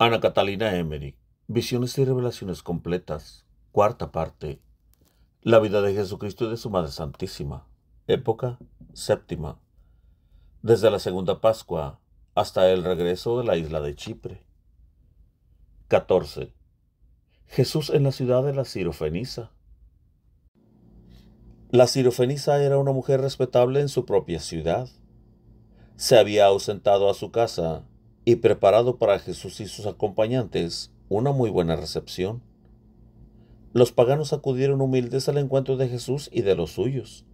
Ana Catalina Emery, Visiones y Revelaciones Completas, cuarta parte. La vida de Jesucristo y de su Madre Santísima, época séptima, desde la segunda Pascua hasta el regreso de la isla de Chipre. 14. Jesús en la ciudad de la Sirofenisa. La Sirofenisa era una mujer respetable en su propia ciudad. Se había ausentado a su casa y preparado para Jesús y sus acompañantes una muy buena recepción. Los paganos acudieron humildes al encuentro de Jesús y de los suyos.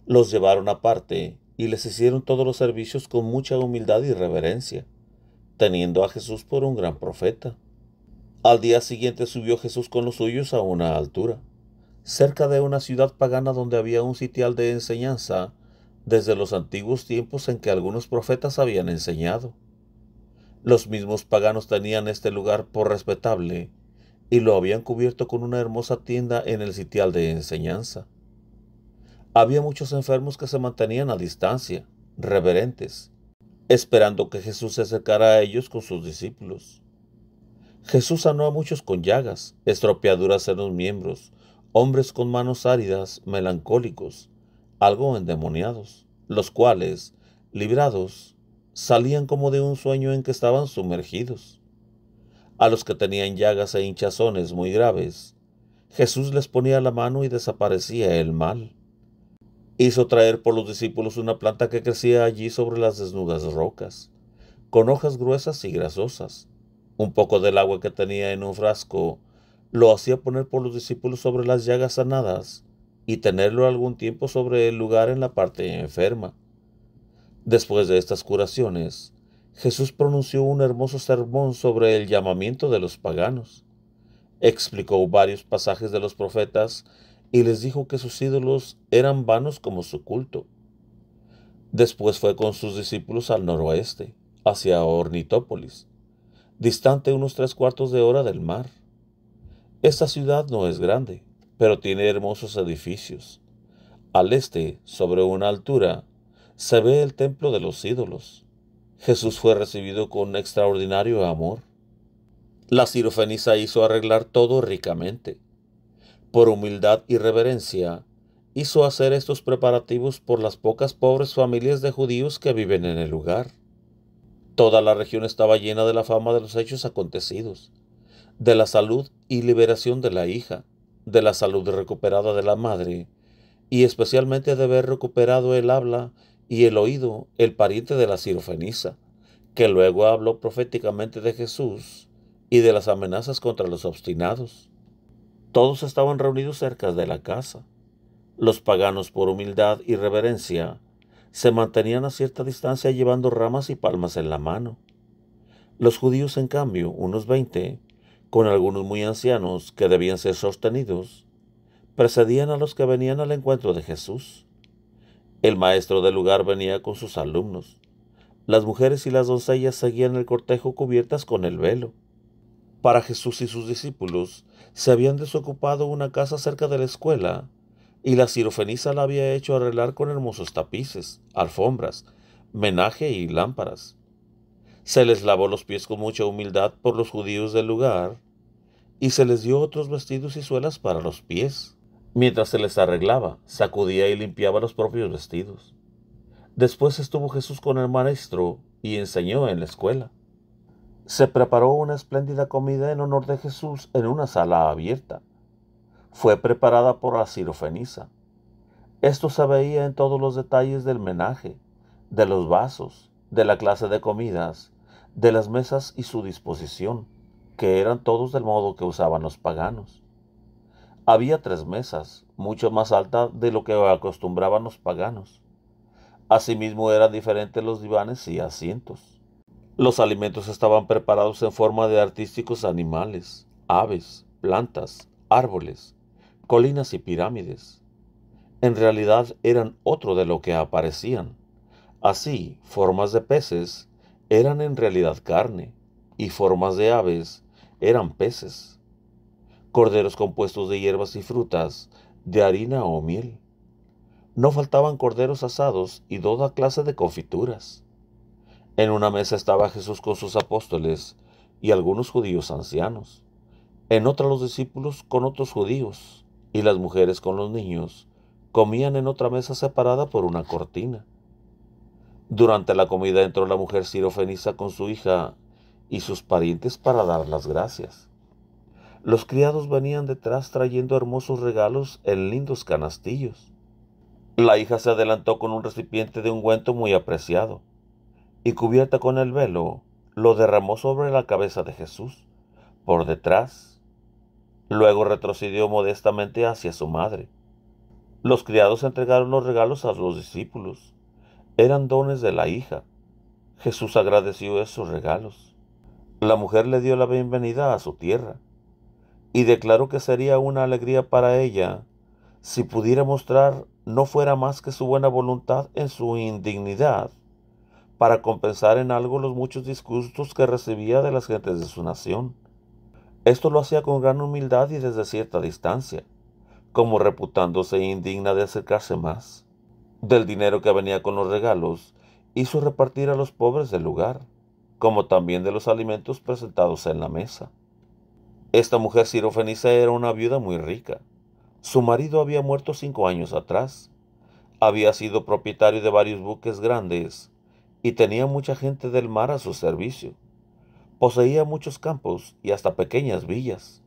Los llevaron aparte y les hicieron todos los servicios con mucha humildad y reverencia, teniendo a Jesús por un gran profeta. Al día siguiente subió Jesús con los suyos a una altura, cerca de una ciudad pagana donde había un sitial de enseñanza desde los antiguos tiempos en que algunos profetas habían enseñado. Los mismos paganos tenían este lugar por respetable y lo habían cubierto con una hermosa tienda en el sitial de enseñanza. Había muchos enfermos que se mantenían a distancia, reverentes, esperando que Jesús se acercara a ellos con sus discípulos. Jesús sanó a muchos con llagas, estropeaduras en los miembros, hombres con manos áridas, melancólicos, algo endemoniados, los cuales, librados, salían como de un sueño en que estaban sumergidos. A los que tenían llagas e hinchazones muy graves, Jesús les ponía la mano y desaparecía el mal. Hizo traer por los discípulos una planta que crecía allí sobre las desnudas rocas, con hojas gruesas y grasosas. Un poco del agua que tenía en un frasco lo hacía poner por los discípulos sobre las llagas sanadas y tenerlo algún tiempo sobre el lugar en la parte enferma. Después de estas curaciones, Jesús pronunció un hermoso sermón sobre el llamamiento de los paganos. Explicó varios pasajes de los profetas y les dijo que sus ídolos eran vanos como su culto. Después fue con sus discípulos al noroeste, hacia Ornitópolis, distante unos 3/4 de hora del mar. Esta ciudad no es grande, pero tiene hermosos edificios. Al este, sobre una altura, se ve el templo de los ídolos. Jesús fue recibido con extraordinario amor. La Sirofenisa hizo arreglar todo ricamente. Por humildad y reverencia, hizo hacer estos preparativos por las pocas pobres familias de judíos que viven en el lugar. Toda la región estaba llena de la fama de los hechos acontecidos, de la salud y liberación de la hija, de la salud recuperada de la madre, y especialmente de haber recuperado el habla y el oído el pariente de la Sirofenisa, que luego habló proféticamente de Jesús y de las amenazas contra los obstinados. Todos estaban reunidos cerca de la casa. Los paganos, por humildad y reverencia, se mantenían a cierta distancia llevando ramas y palmas en la mano. Los judíos, en cambio, unos 20, con algunos muy ancianos que debían ser sostenidos, precedían a los que venían al encuentro de Jesús. El maestro del lugar venía con sus alumnos. Las mujeres y las doncellas seguían el cortejo cubiertas con el velo. Para Jesús y sus discípulos se habían desocupado una casa cerca de la escuela, y la Sirofenisa la había hecho arreglar con hermosos tapices, alfombras, menaje y lámparas. Se les lavó los pies con mucha humildad por los judíos del lugar, y se les dio otros vestidos y suelas para los pies. Mientras se les arreglaba, sacudía y limpiaba los propios vestidos. Después estuvo Jesús con el maestro y enseñó en la escuela. Se preparó una espléndida comida en honor de Jesús en una sala abierta. Fue preparada por la Sirofenisa. Esto se veía en todos los detalles del menaje, de los vasos, de la clase de comidas, de las mesas y su disposición, que eran todos del modo que usaban los paganos. Había 3 mesas, mucho más altas de lo que acostumbraban los paganos. Asimismo eran diferentes los divanes y asientos. Los alimentos estaban preparados en forma de artísticos animales, aves, plantas, árboles, colinas y pirámides. En realidad eran otro de lo que aparecían. Así, formas de peces eran en realidad carne, y formas de aves eran peces. Corderos compuestos de hierbas y frutas, de harina o miel. No faltaban corderos asados y toda clase de confituras. En una mesa estaba Jesús con sus apóstoles, y algunos judíos ancianos. En otra los discípulos con otros judíos, y las mujeres con los niños comían en otra mesa separada por una cortina. Durante la comida entró la mujer sirofenisa con su hija y sus parientes para dar las gracias. Los criados venían detrás trayendo hermosos regalos en lindos canastillos. La hija se adelantó con un recipiente de ungüento muy apreciado, y cubierta con el velo, lo derramó sobre la cabeza de Jesús, por detrás. Luego retrocedió modestamente hacia su madre. Los criados entregaron los regalos a los discípulos. Eran dones de la hija. Jesús agradeció esos regalos. La mujer le dio la bienvenida a su tierra y declaró que sería una alegría para ella si pudiera mostrar no fuera más que su buena voluntad en su indignidad, para compensar en algo los muchos disgustos que recibía de las gentes de su nación. Esto lo hacía con gran humildad y desde cierta distancia, como reputándose indigna de acercarse más. Del dinero que venía con los regalos, hizo repartir a los pobres del lugar, como también de los alimentos presentados en la mesa. Esta mujer sirofenisa era una viuda muy rica. Su marido había muerto 5 años atrás. Había sido propietario de varios buques grandes y tenía mucha gente del mar a su servicio. Poseía muchos campos y hasta pequeñas villas.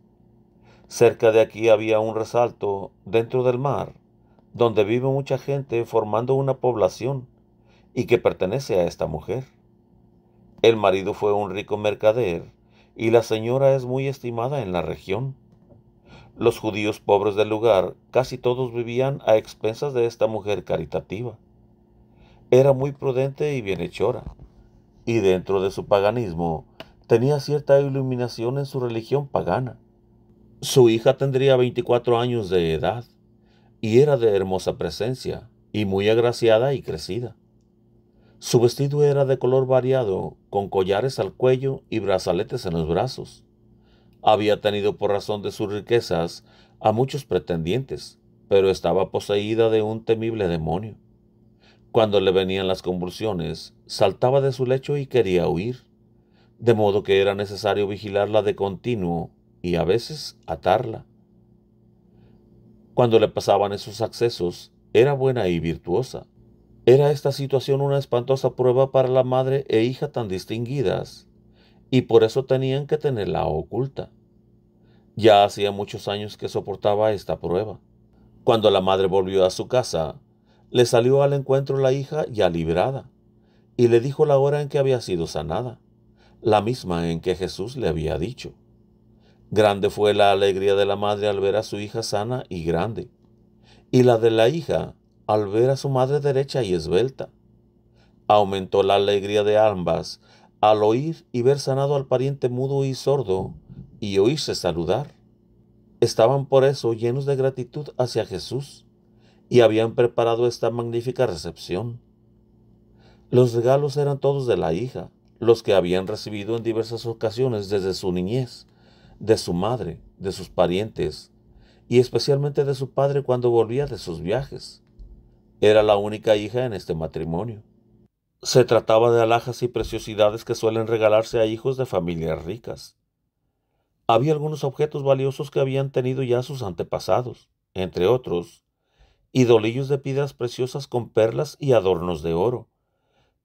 Cerca de aquí había un resalto dentro del mar, donde vive mucha gente formando una población y que pertenece a esta mujer. El marido fue un rico mercader y la señora es muy estimada en la región. Los judíos pobres del lugar casi todos vivían a expensas de esta mujer caritativa. Era muy prudente y bienhechora, y dentro de su paganismo tenía cierta iluminación en su religión pagana. Su hija tendría 24 años de edad y era de hermosa presencia y muy agraciada y crecida. Su vestido era de color variado, con collares al cuello y brazaletes en los brazos. Había tenido por razón de sus riquezas a muchos pretendientes, pero estaba poseída de un temible demonio. Cuando le venían las convulsiones, saltaba de su lecho y quería huir, de modo que era necesario vigilarla de continuo y a veces atarla. Cuando le pasaban esos accesos, era buena y virtuosa. Era esta situación una espantosa prueba para la madre e hija tan distinguidas, y por eso tenían que tenerla oculta. Ya hacía muchos años que soportaba esta prueba. Cuando la madre volvió a su casa, le salió al encuentro la hija ya librada, y le dijo la hora en que había sido sanada, la misma en que Jesús le había dicho. Grande fue la alegría de la madre al ver a su hija sana y grande, y la de la hija al ver a su madre derecha y esbelta. Aumentó la alegría de ambas al oír y ver sanado al pariente mudo y sordo y oírse saludar. Estaban por eso llenos de gratitud hacia Jesús y habían preparado esta magnífica recepción. Los regalos eran todos de la hija, los que habían recibido en diversas ocasiones desde su niñez, de su madre, de sus parientes y especialmente de su padre cuando volvía de sus viajes. Era la única hija en este matrimonio. Se trataba de alhajas y preciosidades que suelen regalarse a hijos de familias ricas. Había algunos objetos valiosos que habían tenido ya sus antepasados, entre otros, idolillos de piedras preciosas con perlas y adornos de oro,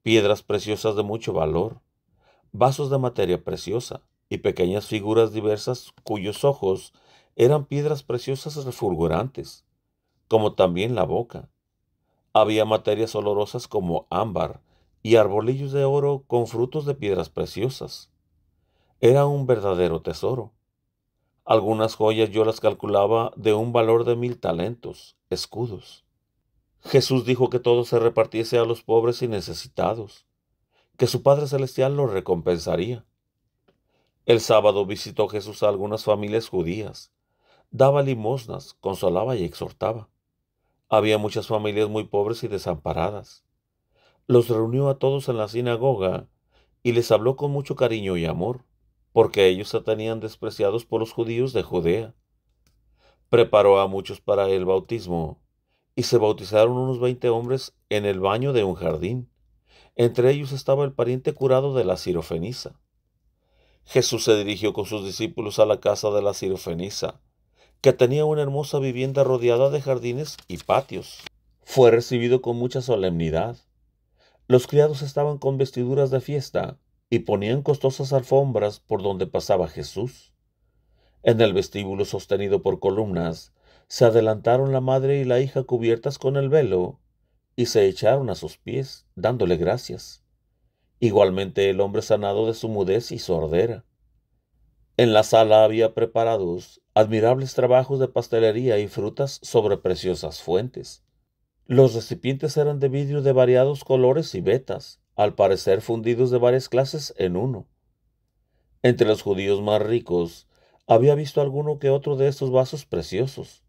piedras preciosas de mucho valor, vasos de materia preciosa y pequeñas figuras diversas cuyos ojos eran piedras preciosas refulgurantes, como también la boca. Había materias olorosas como ámbar y arbolillos de oro con frutos de piedras preciosas. Era un verdadero tesoro. Algunas joyas yo las calculaba de un valor de 1000 talentos, escudos. Jesús dijo que todo se repartiese a los pobres y necesitados, que su Padre Celestial los recompensaría. El sábado visitó Jesús a algunas familias judías, daba limosnas, consolaba y exhortaba. Había muchas familias muy pobres y desamparadas. Los reunió a todos en la sinagoga y les habló con mucho cariño y amor, porque ellos se tenían despreciados por los judíos de Judea. Preparó a muchos para el bautismo, y se bautizaron unos 20 hombres en el baño de un jardín. Entre ellos estaba el pariente curado de la sirofenisa. Jesús se dirigió con sus discípulos a la casa de la sirofenisa, que tenía una hermosa vivienda rodeada de jardines y patios. Fue recibido con mucha solemnidad. Los criados estaban con vestiduras de fiesta y ponían costosas alfombras por donde pasaba Jesús. En el vestíbulo sostenido por columnas, se adelantaron la madre y la hija cubiertas con el velo y se echaron a sus pies, dándole gracias. Igualmente el hombre sanado de su mudez y sordera. En la sala había preparados admirables trabajos de pastelería y frutas sobre preciosas fuentes. Los recipientes eran de vidrio de variados colores y vetas, al parecer fundidos de varias clases en uno. Entre los judíos más ricos había visto alguno que otro de estos vasos preciosos,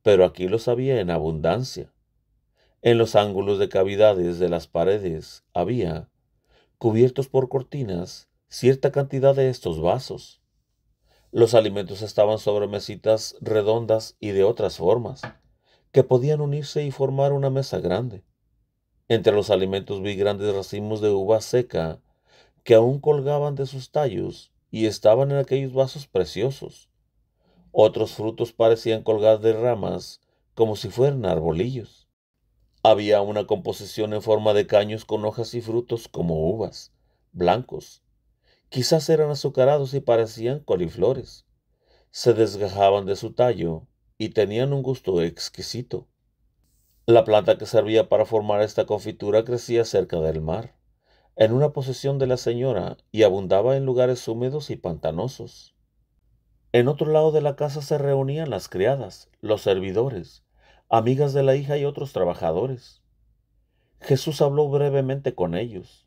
pero aquí los había en abundancia. En los ángulos de cavidades de las paredes había, cubiertos por cortinas, cierta cantidad de estos vasos. Los alimentos estaban sobre mesitas redondas y de otras formas, que podían unirse y formar una mesa grande. Entre los alimentos vi grandes racimos de uva seca, que aún colgaban de sus tallos y estaban en aquellos vasos preciosos. Otros frutos parecían colgar de ramas, como si fueran arbolillos. Había una composición en forma de caños con hojas y frutos como uvas, blancos. Quizás eran azucarados y parecían coliflores. Se desgajaban de su tallo y tenían un gusto exquisito. La planta que servía para formar esta confitura crecía cerca del mar, en una posesión de la señora, y abundaba en lugares húmedos y pantanosos. En otro lado de la casa se reunían las criadas, los servidores, amigas de la hija y otros trabajadores. Jesús habló brevemente con ellos.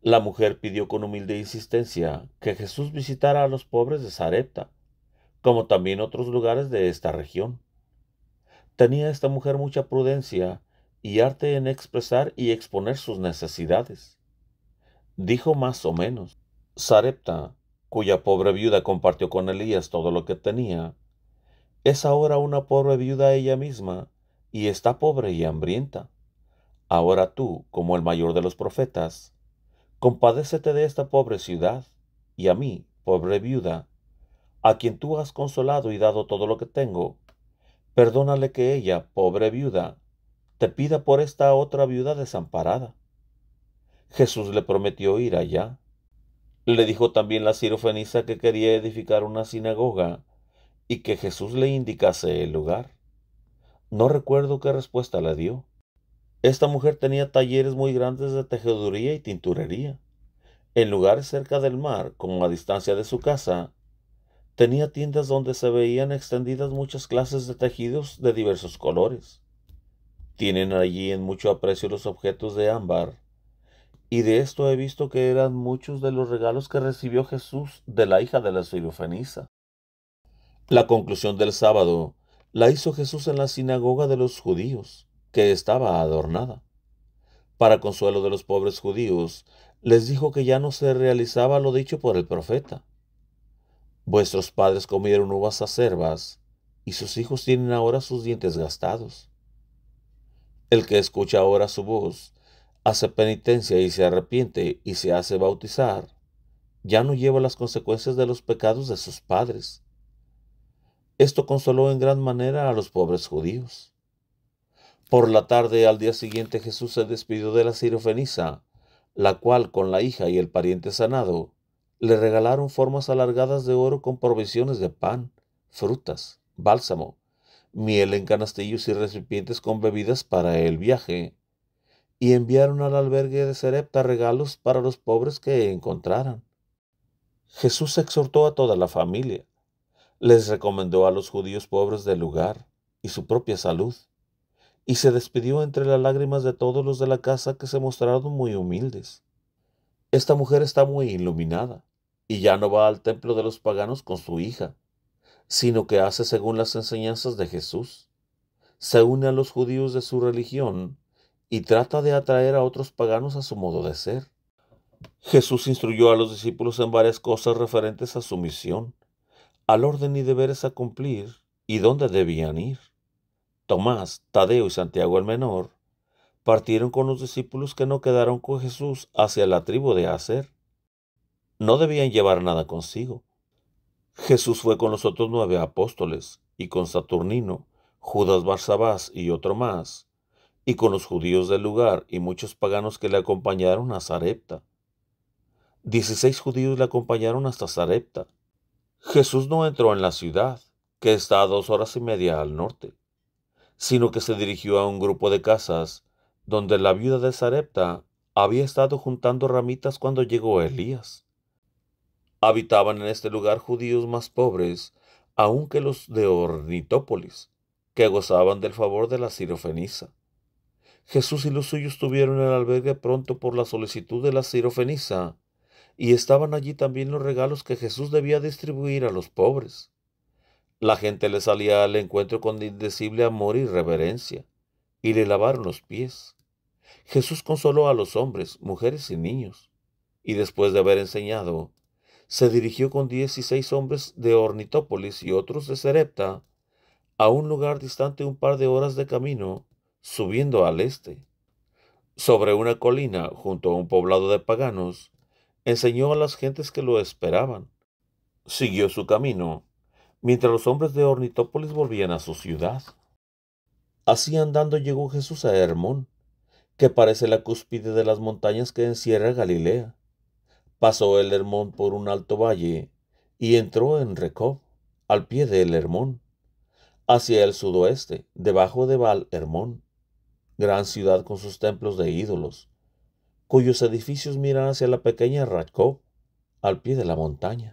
La mujer pidió con humilde insistencia que Jesús visitara a los pobres de Sarepta, como también otros lugares de esta región. Tenía esta mujer mucha prudencia y arte en expresar y exponer sus necesidades. Dijo más o menos: Sarepta, cuya pobre viuda compartió con Elías todo lo que tenía, es ahora una pobre viuda ella misma, y está pobre y hambrienta. Ahora tú, como el mayor de los profetas, compadécete de esta pobre ciudad, y a mí, pobre viuda, a quien tú has consolado y dado todo lo que tengo, perdónale que ella, pobre viuda, te pida por esta otra viuda desamparada. Jesús le prometió ir allá. Le dijo también la sirofenisa que quería edificar una sinagoga y que Jesús le indicase el lugar. No recuerdo qué respuesta le dio. Esta mujer tenía talleres muy grandes de tejeduría y tinturería. En lugares cerca del mar, como a distancia de su casa, tenía tiendas donde se veían extendidas muchas clases de tejidos de diversos colores. Tienen allí en mucho aprecio los objetos de ámbar, y de esto he visto que eran muchos de los regalos que recibió Jesús de la hija de la sirofenisa. La conclusión del sábado la hizo Jesús en la sinagoga de los judíos, que estaba adornada. Para consuelo de los pobres judíos, les dijo que ya no se realizaba lo dicho por el profeta: vuestros padres comieron uvas acervas, y sus hijos tienen ahora sus dientes gastados. El que escucha ahora su voz, hace penitencia y se arrepiente y se hace bautizar, ya no lleva las consecuencias de los pecados de sus padres. Esto consoló en gran manera a los pobres judíos. Por la tarde, al día siguiente, Jesús se despidió de la sirofenisa, la cual, con la hija y el pariente sanado, le regalaron formas alargadas de oro con provisiones de pan, frutas, bálsamo, miel en canastillos y recipientes con bebidas para el viaje, y enviaron al albergue de Sarepta regalos para los pobres que encontraran. Jesús exhortó a toda la familia, les recomendó a los judíos pobres del lugar y su propia salud, y se despidió entre las lágrimas de todos los de la casa, que se mostraron muy humildes. Esta mujer está muy iluminada, y ya no va al templo de los paganos con su hija, sino que hace según las enseñanzas de Jesús. Se une a los judíos de su religión y trata de atraer a otros paganos a su modo de ser. Jesús instruyó a los discípulos en varias cosas referentes a su misión, al orden y deberes a cumplir, y dónde debían ir. Tomás, Tadeo y Santiago el menor partieron con los discípulos que no quedaron con Jesús hacia la tribu de Aser. No debían llevar nada consigo. Jesús fue con los otros 9 apóstoles, y con Saturnino, Judas Barsabás y otro más, y con los judíos del lugar y muchos paganos que le acompañaron a Sarepta. 16 judíos le acompañaron hasta Sarepta. Jesús no entró en la ciudad, que está a 2 horas y media al norte, sino que se dirigió a un grupo de casas donde la viuda de Sarepta había estado juntando ramitas cuando llegó Elías. Habitaban en este lugar judíos más pobres, aun que los de Ornitópolis, que gozaban del favor de la Sirofenisa. Jesús y los suyos tuvieron el albergue pronto por la solicitud de la Sirofenisa, y estaban allí también los regalos que Jesús debía distribuir a los pobres. La gente le salía al encuentro con indecible amor y reverencia, y le lavaron los pies. Jesús consoló a los hombres, mujeres y niños, y después de haber enseñado, se dirigió con 16 hombres de Ornitópolis y otros de Sarepta a un lugar distante un par de horas de camino, subiendo al este. Sobre una colina, junto a un poblado de paganos, enseñó a las gentes que lo esperaban. Siguió su camino, mientras los hombres de Ornitópolis volvían a su ciudad. Así andando llegó Jesús a Hermón, que parece la cúspide de las montañas que encierra Galilea. Pasó el Hermón por un alto valle y entró en Recob, al pie del Hermón, hacia el sudoeste, debajo de Baal Hermón, gran ciudad con sus templos de ídolos, cuyos edificios miran hacia la pequeña Racob, al pie de la montaña.